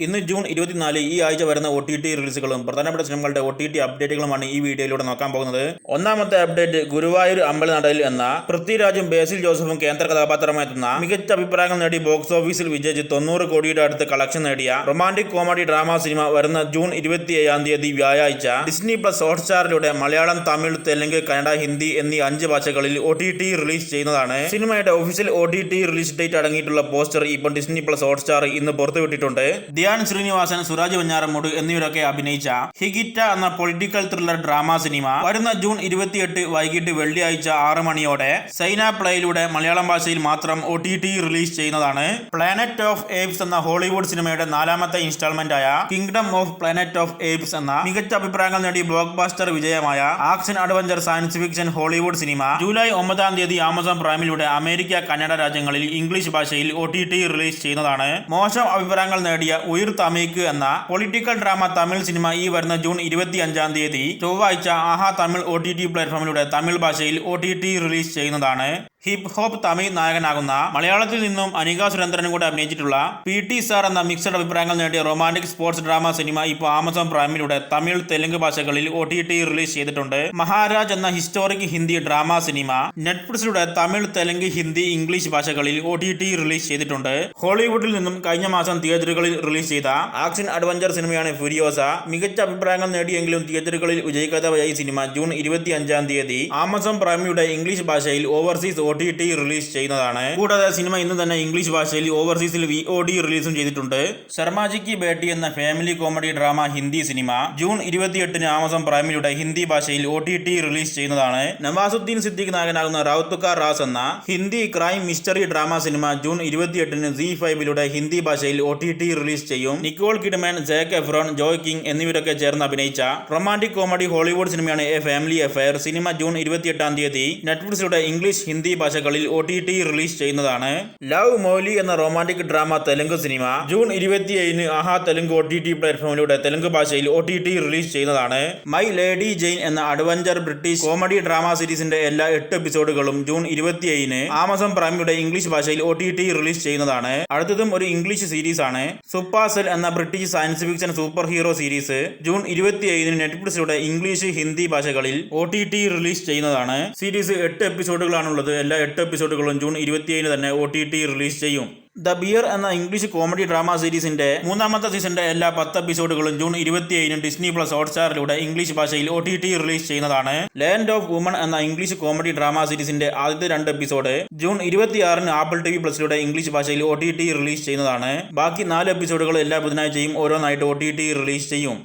ഇന്ന് ജൂൺ 24 ഈ ആഴ്ച വരുന്ന OTT റിലീസുകളും പ്രധാനപ്പെട്ട സിനിമകളുടെ OTT അപ്ഡേറ്റുകളുമാണ് ഈ വീഡിയോയിലൂടെ നോക്കാൻ പോകുന്നത്. ഒന്നാമത്തെ അപ്ഡേറ്റ് ഗുരുവായൂർ അമ്പലനടയിൽ എന്ന പൃഥ്വിരാജും ബേസിൽ ജോസഫും കേന്ദ്ര കഥാപാത്രമായെത്തുന്ന മികച്ച അഭിപ്രായങ്ങൾ നേടി ബോക്സ് ഓഫീസിൽ വിജയിച്ച് 90 കോടിയുടെ അടുത്ത് കളക്ഷൻ നേടിയ റൊമാന്റിക് കോമഡി ഡ്രാമ സിനിമ വരുന്ന ജൂൺ 27 വ്യാഴാഴ്ച ഡിസ്നി പ്ലസ് ഹോട്ട്സ്റ്റാറിലൂടെ മലയാളം, തമിഴ്, തെലുങ്ക്, കന്നഡ, ഹിന്ദി എന്നീ 5 ഭാഷകളിൽ OTT റിലീസ് ചെയ്യുന്നതാണ്. സിനിമയുടെ ഒഫീഷ്യൽ OTT റിലീസ് ഡേറ്റ് അടങ്ങിയിട്ടുള്ള പോസ്റ്റർ ഇപ്പോൾ ഡിസ്നി പ്ലസ് ഹോട്ട്സ്റ്റാർ ഇന്ന് പുറത്തുവിട്ടിട്ടുണ്ട്. ധ്യാൻ ശ്രീനിവാസൻ, സുരാജ് വെഞ്ഞാറമൂട് എന്നിവരൊക്കെ അഭിനയിച്ച ഹിഗിറ്റ എന്ന പൊളിറ്റിക്കൽ ത്രില്ലർ ഡ്രാമ സിനിമ വരുന്ന ജൂൺ 28 വൈകിട്ട് വെള്ളിയാഴ്ച 6 മണിയോടെ സൈന പ്ലേയിലൂടെ മലയാളം ഭാഷയിൽ മാത്രം OTT റിലീസ് ചെയ്യുന്നതാണ്. പ്ലാനറ്റ് ഓഫ് ഏപ്സ് എന്ന ഹോളിവുഡ് സിനിമയുടെ 4ാമത്തെ ഇൻസ്റ്റാൾമെന്റ് ആയ kingdom of planet of apes എന്ന മികച്ച അഭിപ്രായങ്ങൾ നേടി ബ്ലോക്ക് ബാസ്റ്റർ വിജയമായ action adventure science fiction Hollywood സിനിമ ജൂലൈ 9 ആമസോൺ പ്രൈമിലൂടെ അമേരിക്ക, കന്നഡ രാജ്യങ്ങളിൽ ഇംഗ്ലീഷ് ഭാഷയിൽ OTT റിലീസ് ചെയ്യുന്നതാണ്. മോശം അഭിപ്രായങ്ങൾ നേടിയ ഉയർ തമിക് എന്ന പൊളിറ്റിക്കൽ ഡ്രാമ തമിഴ് സിനിമ ഈ വരുന്ന ജൂൺ 25 ചൊവ്വാഴ്ച ആഹാ തമിഴ് OTT പ്ലാറ്റ്ഫോമിലൂടെ തമിഴ് ഭാഷയിൽ OTT റിലീസ് ചെയ്യുന്നതാണ്. ഹിപ് ഹോപ്പ് തമിഴ് നായകനാകുന്ന മലയാളത്തിൽ നിന്നും അനിക സുരേന്ദ്രനും കൂടെ അഭിനയിച്ചിട്ടുള്ള PT സാർ എന്ന മിക്സഡ് അഭിപ്രായങ്ങൾ നേടിയ റൊമാന്റിക് സ്പോർട്സ് ഡ്രാമ സിനിമ ഇപ്പോൾ ആമസോൺ പ്രൈമിലൂടെ തമിഴ്, തെലുങ്ക് ഭാഷകളിൽ OTT റിലീസ് ചെയ്തിട്ടുണ്ട്. മഹാരാജ് എന്ന ഹിസ്റ്റോറിക് ഹിന്ദി ഡ്രാമ സിനിമ നെറ്റ്ഫ്ലിക്സിലൂടെ തമിഴ്, തെലുങ്ക്, ഹിന്ദി, ഇംഗ്ലീഷ് ഭാഷകളിൽ OTT റിലീസ് ചെയ്തിട്ടുണ്ട്. ഹോളിവുഡിൽ നിന്നും കഴിഞ്ഞ മാസം തിയേറ്ററുകളിൽ റിലീസ് ചെയ്ത ആക്ഷൻ അഡ്വഞ്ചർ സിനിമയാണ് ഫ്യൂരിയോസ. മികച്ച അഭിപ്രായങ്ങൾ നേടിയെങ്കിലും തിയേറ്ററുകളിൽ വിജയിക്കാതെ പോയ ഈ സിനിമ ജൂൺ 25 ആമസോൺ പ്രൈമിലൂടെ ഇംഗ്ലീഷ് ഭാഷയിൽ ഓവർസീസ് OTT റിലീസ് ചെയ്യുന്നതാണ്. കൂടാതെ സിനിമ ഇന്ന് തന്നെ ഇംഗ്ലീഷ് ഭാഷയിൽ ഓവർസീസിൽ VOD റിലീസും ചെയ്തിട്ടുണ്ട്. ശർമാജി കി ബേട്ടി എന്ന ഫാമിലി കോമഡി ഡ്രാമ ഹിന്ദി സിനിമ ജൂൺ 28 ആമസോൺ പ്രൈമിലൂടെ ഹിന്ദി ഭാഷയിൽ OTT റിലീസ് ചെയ്യുന്നതാണ്. നവാസുദ്ദീൻ സിദ്ദീഖ് നായകനാകുന്ന റൗത്തുക റാസ് എന്ന Hindi crime mystery drama cinema June 28 ZEE5 Hindi ഭാഷയിൽ OTT റിലീസ് ചെയ്യും. Nicole Kidman, Jack Ephron, Joy king എന്നിവരൊക്കെ ചേർന്ന് അഭിനയിച്ച റൊമാന്റിക് കോമഡി ഹോളിവുഡ് സിനിമയാണ് A family affair. Cinema June 28 നെറ്റ്ഫ്ലിക്സിലൂടെ English, Hindi ഭാഷകളിൽ OTT റിലീസ് ചെയ്യുന്നതാണ്. ലവ് മൗലി എന്ന romantic drama Telugu cinema June 27 ആഹാ തെലുങ്ക് OTT പ്ലാറ്റ്ഫോമിലൂടെ തെലുങ്ക് ഭാഷയിൽ OTT റിലീസ് ചെയ്യുന്നതാണ്. മൈ ലേഡി ജെയിൻ എന്ന അഡ്വഞ്ചർ ബ്രിട്ടീഷ് കോമഡി ഡ്രാമ സീരീസിന്റെ എല്ലാ 8 എപ്പിസോഡുകളും ജൂൺ 27 ആമസോൺ പ്രൈമിലൂടെ ഇംഗ്ലീഷ് ഭാഷയിൽ OTT റിലീസ് ചെയ്യുന്നതാണ്. അടുത്തതും ഒരു ഇംഗ്ലീഷ് സീരീസ് ആണ്. സുപ്പാസെൽ എന്ന British science fiction super hero series June 27 നെറ്റ്ഫ്ലിക്സിലൂടെ ഇംഗ്ലീഷ്, ഹിന്ദി ഭാഷകളിൽ OTT റിലീസ് ചെയ്യുന്നതാണ്. സീരീസ് 8 എപ്പിസോഡുകളാണുള്ളത്. എല്ലാ 8 എപ്പിസോഡുകളും ജൂൺ 27 തന്നെ OTT റിലീസ് ചെയ്യും. ദ ബിയർ എന്ന ഇംഗ്ലീഷ് കോമഡി ഡ്രാമ സീരീസിന്റെ 3ാമത്തെ സീസണിന്റെ എല്ലാ 10 എപ്പിസോഡുകളും ജൂൺ 27 ഡിസ്നി പ്ലസ് ഹോട്ട്സ്റ്റാറിലൂടെ ഇംഗ്ലീഷ് ഭാഷയിൽ OTT റിലീസ് ചെയ്യുന്നതാണ്. ലാൻഡ് ഓഫ് വുമൺ എന്ന ഇംഗ്ലീഷ് കോമഡി ഡ്രാമ സീരീസിന്റെ ആദ്യത്തെ 2 എപ്പിസോഡ് ജൂൺ 26 ആപ്പിൾ TV പ്ലസിലൂടെ ഇംഗ്ലീഷ് ഭാഷയിൽ OTT റിലീസ് ചെയ്യുന്നതാണ്. ബാക്കി 4 എപ്പിസോഡുകൾ എല്ലാ ബുധനാഴ്ചയും ഓരോന്നായിട്ട് OTT റിലീസ് ചെയ്യും.